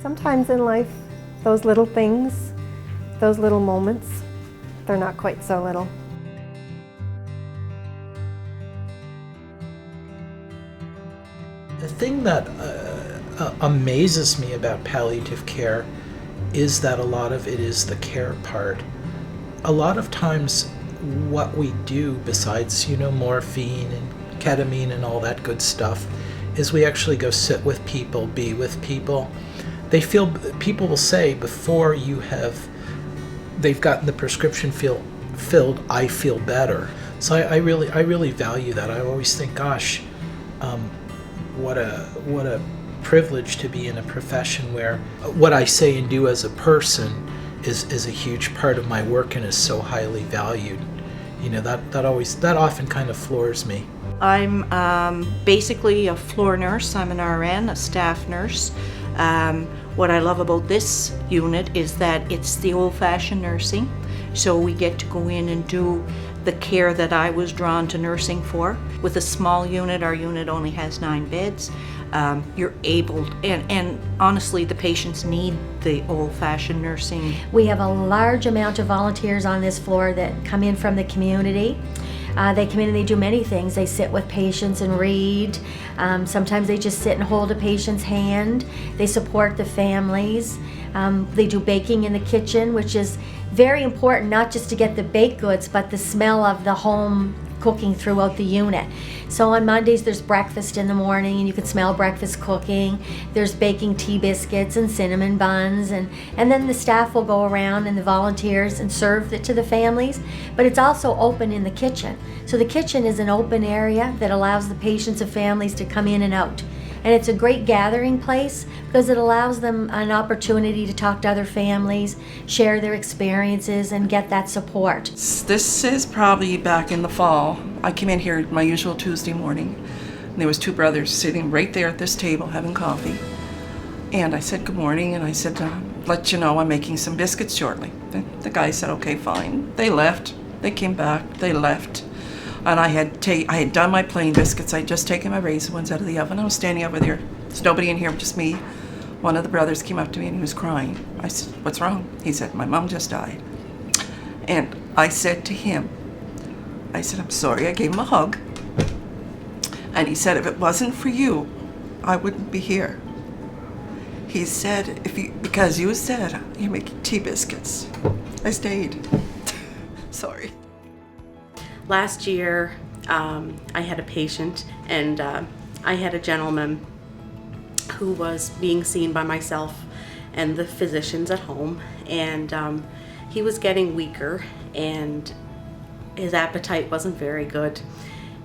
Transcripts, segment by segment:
Sometimes in life, those little things, those little moments, they're not quite so little. The thing that amazes me about palliative care is that a lot of it is the care part. A lot of times what we do, besides, morphine and ketamine and all that good stuff, is we actually go sit with people, be with people. People will say before they've gotten the prescription filled, I feel better. So I really value that. I always think, gosh, what a privilege to be in a profession where what I say and do as a person is a huge part of my work and is so highly valued. That often kind of floors me. I'm basically a floor nurse. I'm an RN, a staff nurse. What I love about this unit is that it's the old-fashioned nursing. So we get to go in and do the care that I was drawn to nursing for. With a small unit, our unit only has 9 beds. You're able, and honestly, the patients need the old-fashioned nursing. We have a large amount of volunteers on this floor that come in from the community. They come in and they do many things. They sit with patients and read. Sometimes they just sit and hold a patient's hand. They support the families. They do baking in the kitchen, which is very important, not just to get the baked goods, but the smell of the home cooking throughout the unit. So on Mondays there's breakfast in the morning and you can smell breakfast cooking. There's baking tea biscuits and cinnamon buns, and then the staff will go around and the volunteers and serve it to the families. But it's also open in the kitchen. So the kitchen is an open area that allows the patients and families to come in and out. And it's a great gathering place because it allows them an opportunity to talk to other families, share their experiences, and get that support. This is probably back in the fall. I came in here my usual Tuesday morning, and there was 2 brothers sitting right there at this table having coffee. And I said, good morning, and I said, let you know I'm making some biscuits shortly. The guy said, okay, fine. They left. They came back. They left. And I had done my plain biscuits. I had just taken my raisin ones out of the oven. I was standing over there. There's nobody in here, just me. One of the brothers came up to me and he was crying. I said, what's wrong? He said, my mom just died. And I said to him, I said, I'm sorry. I gave him a hug. And he said, if it wasn't for you, I wouldn't be here. He said, because you said you're making tea biscuits. I stayed. Sorry. Last year, I had a patient, and I had a gentleman who was being seen by myself and the physicians at home, and he was getting weaker, and his appetite wasn't very good.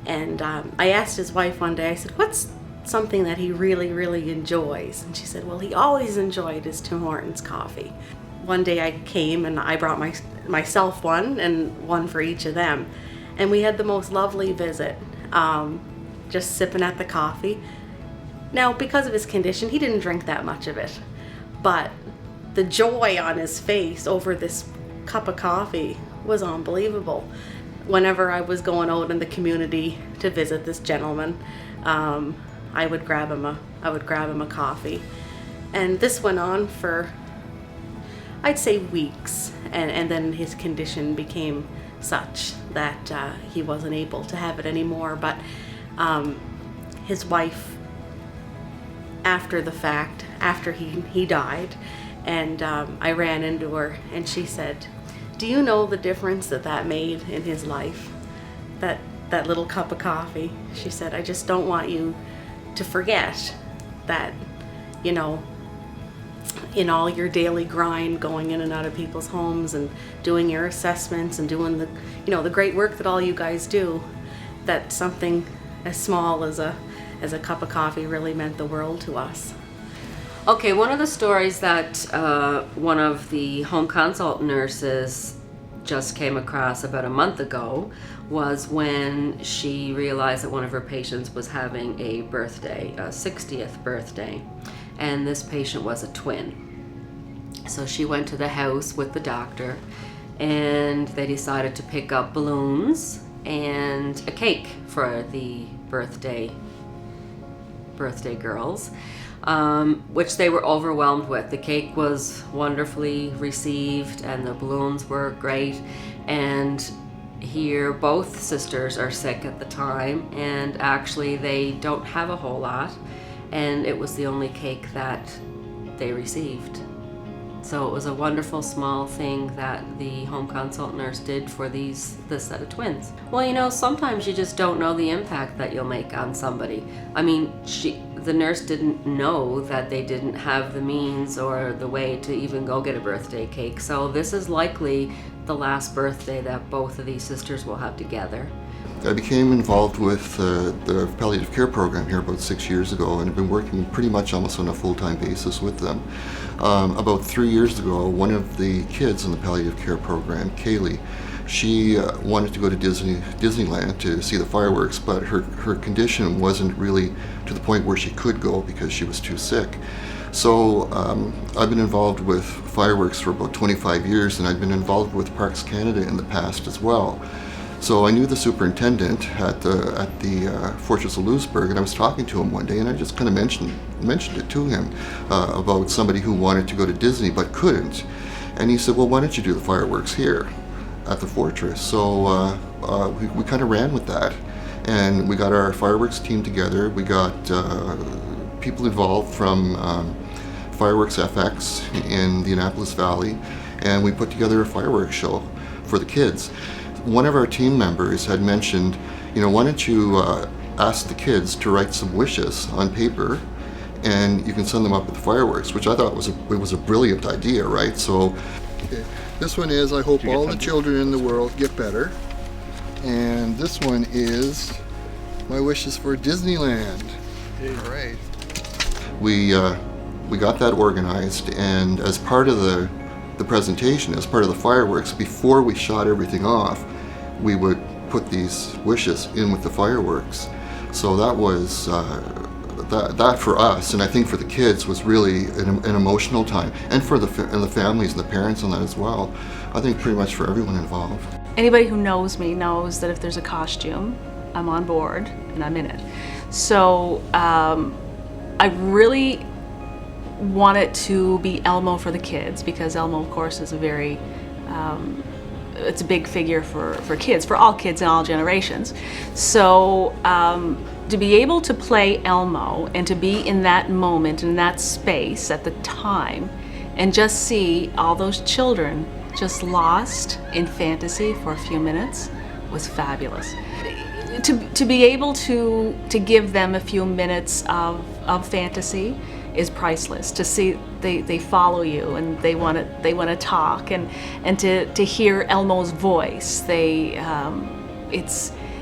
And I asked his wife one day, I said, what's something that he really, really enjoys? And she said, well, he always enjoyed his Tim Hortons coffee. One day I came and I brought myself one and one for each of them. And we had the most lovely visit, just sipping at the coffee. Now, because of his condition, he didn't drink that much of it. But the joy on his face over this cup of coffee was unbelievable. Whenever I was going out in the community to visit this gentleman, I would grab him a coffee. And this went on for, I'd say, weeks. And then his condition became such that he wasn't able to have it anymore. But his wife, after the fact, after he died, and I ran into her and she said, do you know the difference that made in his life? That little cup of coffee. She said, I just don't want you to forget that, in all your daily grind, going in and out of people's homes and doing your assessments and doing the great work that all you guys do, that something as small as a cup of coffee really meant the world to us. Okay, one of the stories that one of the home consult nurses just came across about a month ago was when she realized that one of her patients was having a birthday, a 60th birthday, and this patient was a twin. So she went to the house with the doctor, and they decided to pick up balloons and a cake for the birthday birthday girls, which they were overwhelmed with. The cake was wonderfully received and the balloons were great. And here both sisters are sick at the time, and actually they don't have a whole lot, and it was the only cake that they received. So it was a wonderful small thing that the home consult nurse did for this set of twins. Well, you know, sometimes you just don't know the impact that you'll make on somebody. I mean, the nurse didn't know that they didn't have the means or the way to even go get a birthday cake. So this is likely the last birthday that both of these sisters will have together. I became involved with the palliative care program here about 6 years ago, and I've been working pretty much almost on a full-time basis with them. About 3 years ago, one of the kids in the palliative care program, Kaylee, she wanted to go to Disneyland to see the fireworks, but her condition wasn't really to the point where she could go because she was too sick. So I've been involved with fireworks for about 25 years, and I've been involved with Parks Canada in the past as well. So I knew the superintendent at the Fortress of Louisbourg, and I was talking to him one day, and I just kind of mentioned it to him about somebody who wanted to go to Disney but couldn't. And he said, well, why don't you do the fireworks here at the Fortress? So we kind of ran with that, and we got our fireworks team together. We got people involved from Fireworks FX in the Annapolis Valley, and we put together a fireworks show for the kids. One of our team members had mentioned, you know, why don't you ask the kids to write some wishes on paper, and you can send them up with the fireworks, which I thought was a brilliant idea, right? So this one is, I hope all the children in the world get better. And this one is, my wishes for Disneyland. All right. We got that organized, and as part of the presentation, as part of the fireworks, before we shot everything off, we would put these wishes in with the fireworks. So that was that for us, and I think for the kids, was really an emotional time, and for the families and the parents on that as well. I think pretty much for everyone involved. Anybody who knows me knows that if there's a costume, I'm on board and I'm in it. So I really want it to be Elmo for the kids, because Elmo, of course, is a very it's a big figure for kids, for all kids in all generations. So to be able to play Elmo and to be in that moment, in that space at the time, and just see all those children just lost in fantasy for a few minutes was fabulous. To be able to give them a few minutes of fantasy is priceless. To see they follow you and they want to talk, and to hear Elmo's voice,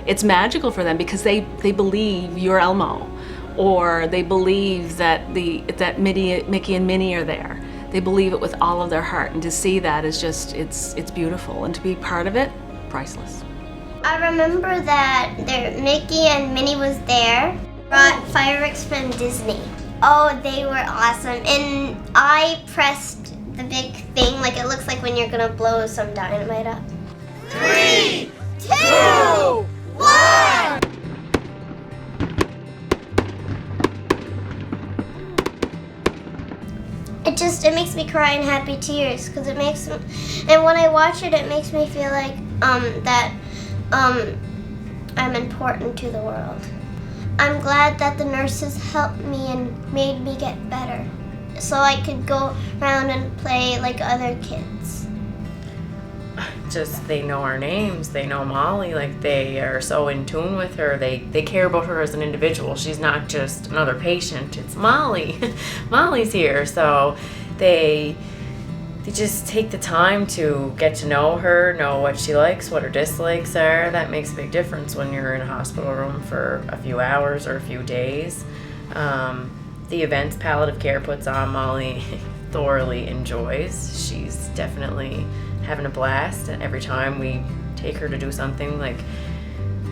it's magical for them, because they believe you're Elmo, or they believe that Mickey and Minnie are there. They believe it with all of their heart, and to see that is just it's beautiful, and to be part of it, priceless. I remember that Mickey and Minnie was there. Brought fireworks from Disney. Oh, they were awesome. And I pressed the big thing, like it looks like when you're gonna blow some dynamite up. 3, 2, 1! It makes me cry in happy tears, because it makes me, and when I watch it, it makes me feel like that I'm important to the world. I'm glad that the nurses helped me and made me get better, so I could go around and play like other kids. Just, they know our names, they know Molly, like they are so in tune with her, they care about her as an individual. She's not just another patient, it's Molly. Molly's here, so they just take the time to get to know her, know what she likes, what her dislikes are. That makes a big difference when you're in a hospital room for a few hours or a few days. The events Palliative Care puts on, Molly thoroughly enjoys. She's definitely having a blast, and every time we take her to do something, like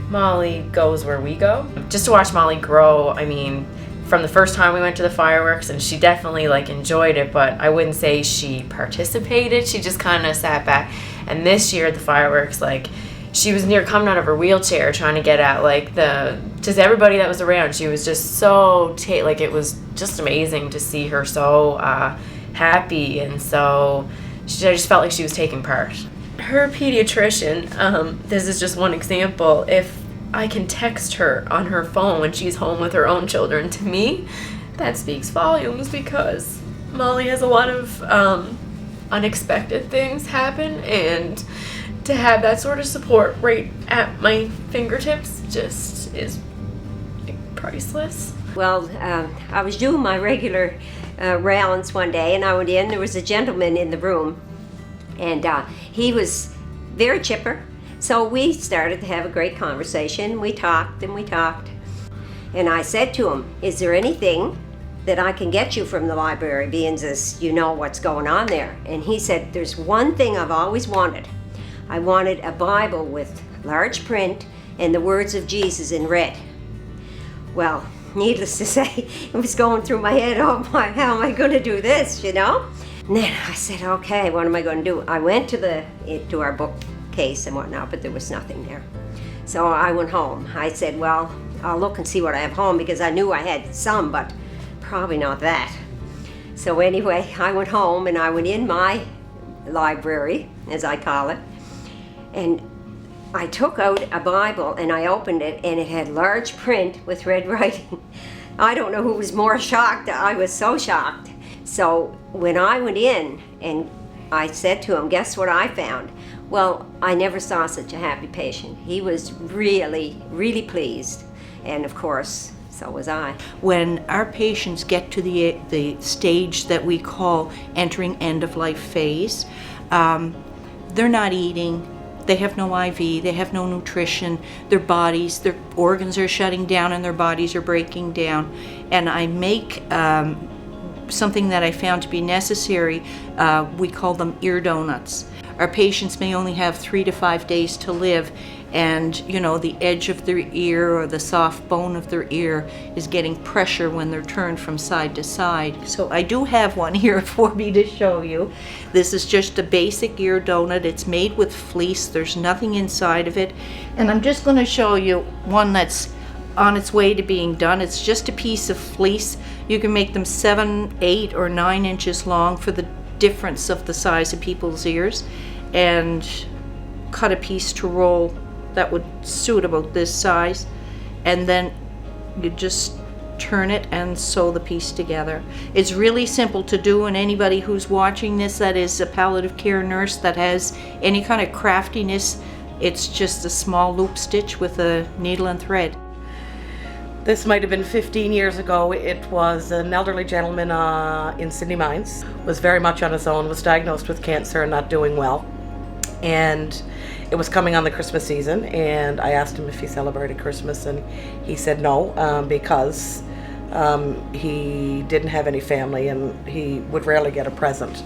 Molly goes where we go. Just to watch Molly grow, I mean, from the first time we went to the fireworks, and she definitely like enjoyed it, but I wouldn't say she participated. She just kind of sat back. And this year at the fireworks, like she was near coming out of her wheelchair trying to get at like the just everybody that was around. She was just so like it was just amazing to see her so happy, and so I just felt like she was taking part. Her pediatrician, this is just one example. If I can text her on her phone when she's home with her own children, to me, that speaks volumes, because Molly has a lot of unexpected things happen, and to have that sort of support right at my fingertips just is priceless. Well, I was doing my regular rounds one day, and I went in. There was a gentleman in the room, and he was very chipper. So we started to have a great conversation. We talked and we talked. And I said to him, "Is there anything that I can get you from the library, being as you know what's going on there?" And he said, "There's one thing I've always wanted. I wanted a Bible with large print and the words of Jesus in red." Well, needless to say, it was going through my head, how am I going to do this, you know? And then I said, okay, what am I going to do? I went to our bookcase and whatnot, but there was nothing there. So I went home. I said, well, I'll look and see what I have home, because I knew I had some, but probably not that. So anyway, I went home and I went in my library, as I call it, and I took out a Bible and I opened it, and it had large print with red writing. I don't know who was more shocked. I was so shocked. So when I went in and I said to him, guess what I found? Well, I never saw such a happy patient. He was really, really pleased. And of course, so was I. When our patients get to the stage that we call entering end-of-life phase, they're not eating, they have no IV, they have no nutrition, their bodies, their organs are shutting down and their bodies are breaking down. And I make something that I found to be necessary, we call them ear donuts. Our patients may only have 3 to 5 days to live, and you know, the edge of their ear or the soft bone of their ear is getting pressure when they're turned from side to side. So I do have one here for me to show you. This is just a basic ear donut. It's made with fleece. There's nothing inside of it. And I'm just going to show you one that's on its way to being done. It's just a piece of fleece. You can make them 7, 8, or 9 inches long for the difference of the size of people's ears, and cut a piece to roll that would suit about this size, and then you just turn it and sew the piece together. It's really simple to do, and anybody who's watching this that is a palliative care nurse that has any kind of craftiness, it's just a small loop stitch with a needle and thread. This might have been 15 years ago. It was an elderly gentleman in Sydney Mines, was very much on his own, was diagnosed with cancer and not doing well. And it was coming on the Christmas season, and I asked him if he celebrated Christmas, and he said no, because he didn't have any family and he would rarely get a present.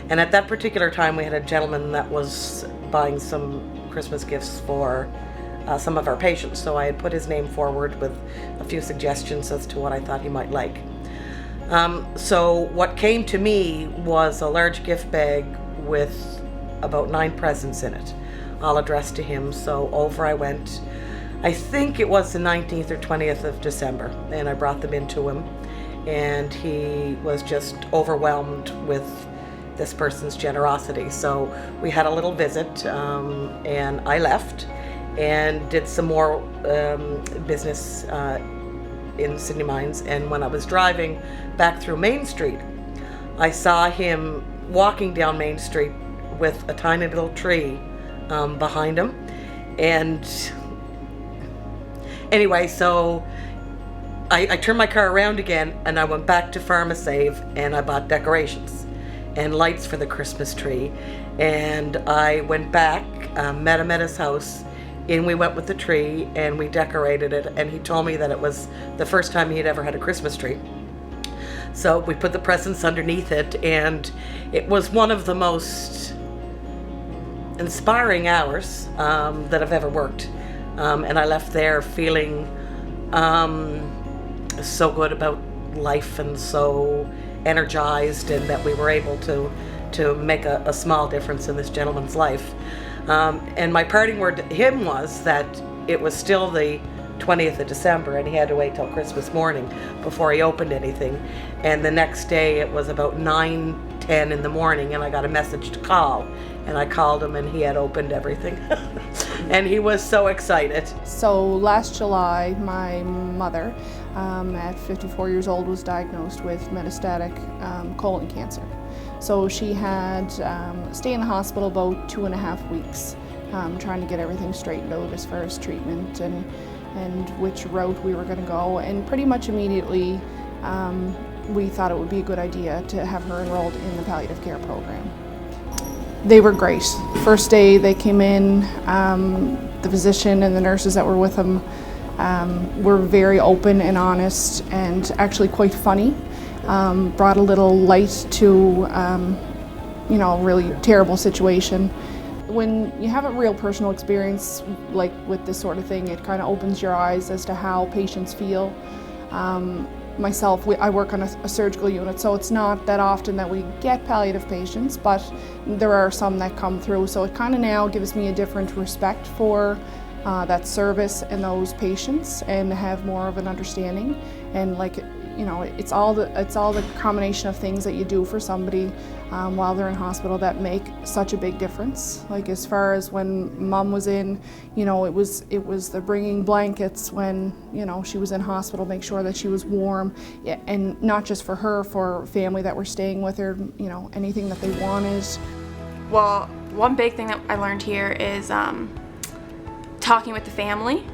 And at that particular time, we had a gentleman that was buying some Christmas gifts for some of our patients, so I had put his name forward with a few suggestions as to what I thought he might like. So what came to me was a large gift bag with about 9 presents in it, all addressed to him. So over I went. I think it was the 19th or 20th of December, and I brought them into him, and he was just overwhelmed with this person's generosity. So we had a little visit, and I left and did some more business in Sydney Mines. And when I was driving back through Main Street, I saw him walking down Main Street with a tiny little tree behind him. And anyway, so I turned my car around again, and I went back to PharmaSave, and I bought decorations and lights for the Christmas tree. And I went back, met him at his house, and we went with the tree and we decorated it, and he told me that it was the first time he'd ever had a Christmas tree. So we put the presents underneath it, and it was one of the most inspiring hours that I've ever worked. And I left there feeling so good about life and so energized, and that we were able to make a small difference in this gentleman's life. And my parting word to him was that it was still the 20th of December, and he had to wait till Christmas morning before he opened anything. And the next day it was about 9:10 in the morning, and I got a message to call, and I called him, and he had opened everything. And he was so excited. So last July, my mother, at 54 years old, was diagnosed with metastatic colon cancer. So she had stayed in the hospital about 2.5 weeks, trying to get everything straightened out as far as treatment and which route we were going to go. And pretty much immediately, we thought it would be a good idea to have her enrolled in the palliative care program. They were great. First day they came in, the physician and the nurses that were with them were very open and honest and actually quite funny. Brought a little light to a really terrible situation. When you have a real personal experience like with this sort of thing, it kind of opens your eyes as to how patients feel. Myself, I work on a surgical unit, so it's not that often that we get palliative patients, but there are some that come through. So it kind of now gives me a different respect for that service and those patients, and have more of an understanding. And it's all the combination of things that you do for somebody while they're in hospital that make such a big difference. Like as far as when Mom was in, it was the bringing blankets when she was in hospital, make sure that she was warm, and not just for her, for family that were staying with her, anything that they wanted. Well, one big thing that I learned here is talking with the family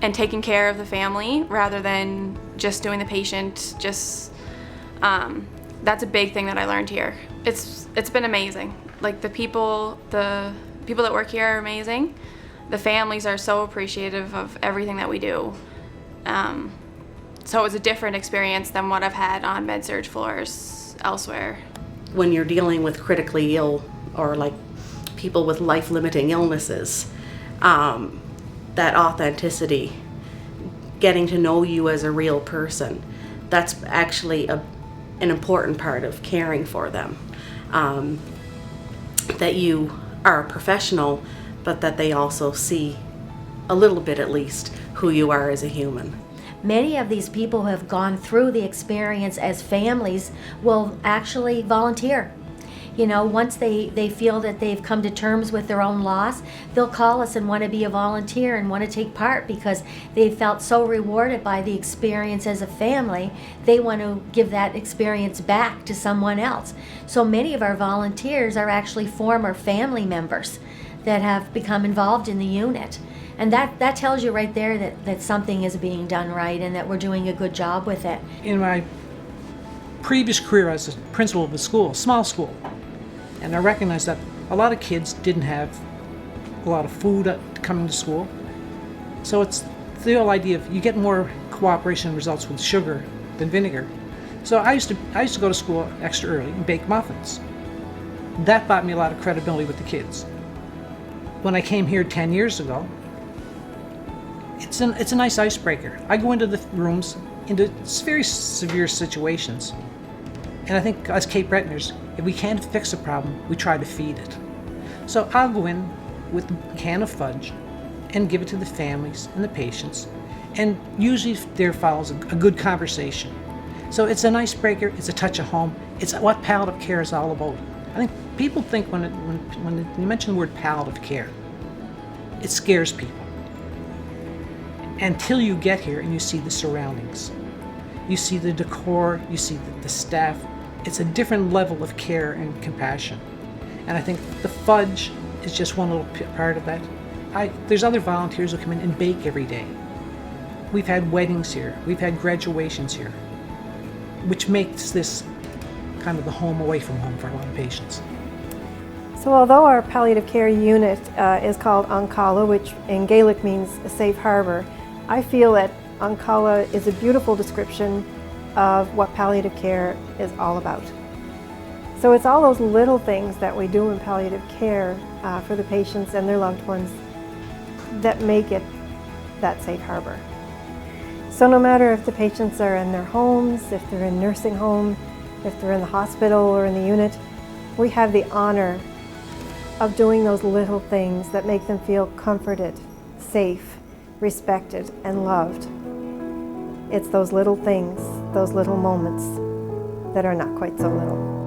and taking care of the family rather than just doing the patient. That's a big thing that I learned here. It's been amazing. Like the people that work here are amazing. The families are so appreciative of everything that we do. So it was a different experience than what I've had on med-surg floors elsewhere. When you're dealing with critically ill or like people with life-limiting illnesses, that authenticity, getting to know you as a real person, that's actually an important part of caring for them. That you are a professional, but that they also see a little bit at least who you are as a human. Many of these people who have gone through the experience as families will actually volunteer. Once they feel that they've come to terms with their own loss, they'll call us and want to be a volunteer and want to take part because they felt so rewarded by the experience as a family. They want to give that experience back to someone else. So many of our volunteers are actually former family members that have become involved in the unit. And that tells you right there that something is being done right and that we're doing a good job with it. In my previous career as a principal of a school, small school, and I recognized that a lot of kids didn't have a lot of food coming to school. So it's the whole idea of you get more cooperation results with sugar than vinegar. So I used to go to school extra early and bake muffins. That brought me a lot of credibility with the kids. When I came here 10 years ago, it's a nice icebreaker. I go into the rooms, into very severe situations, and I think as Cape Bretoners, if we can't fix a problem, we try to feed it. So I'll go in with a can of fudge and give it to the families and the patients, and usually there follows a good conversation. So it's an icebreaker, it's a touch of home, it's what palliative care is all about. I think people think when you mention the word palliative care, it scares people. Until you get here and you see the surroundings. You see the decor, you see the staff. It's a different level of care and compassion. And I think the fudge is just one little part of that. There's other volunteers who come in and bake every day. We've had weddings here, we've had graduations here, which makes this kind of the home away from home for a lot of patients. So although our palliative care unit is called Ancala, which in Gaelic means a safe harbor, I feel that Ancala is a beautiful description of what palliative care is all about. So it's all those little things that we do in palliative care for the patients and their loved ones that make it that safe harbor. So no matter if the patients are in their homes, if they're in nursing home, if they're in the hospital or in the unit, we have the honor of doing those little things that make them feel comforted, safe, respected, and loved. It's those little things, those little moments that are not quite so little.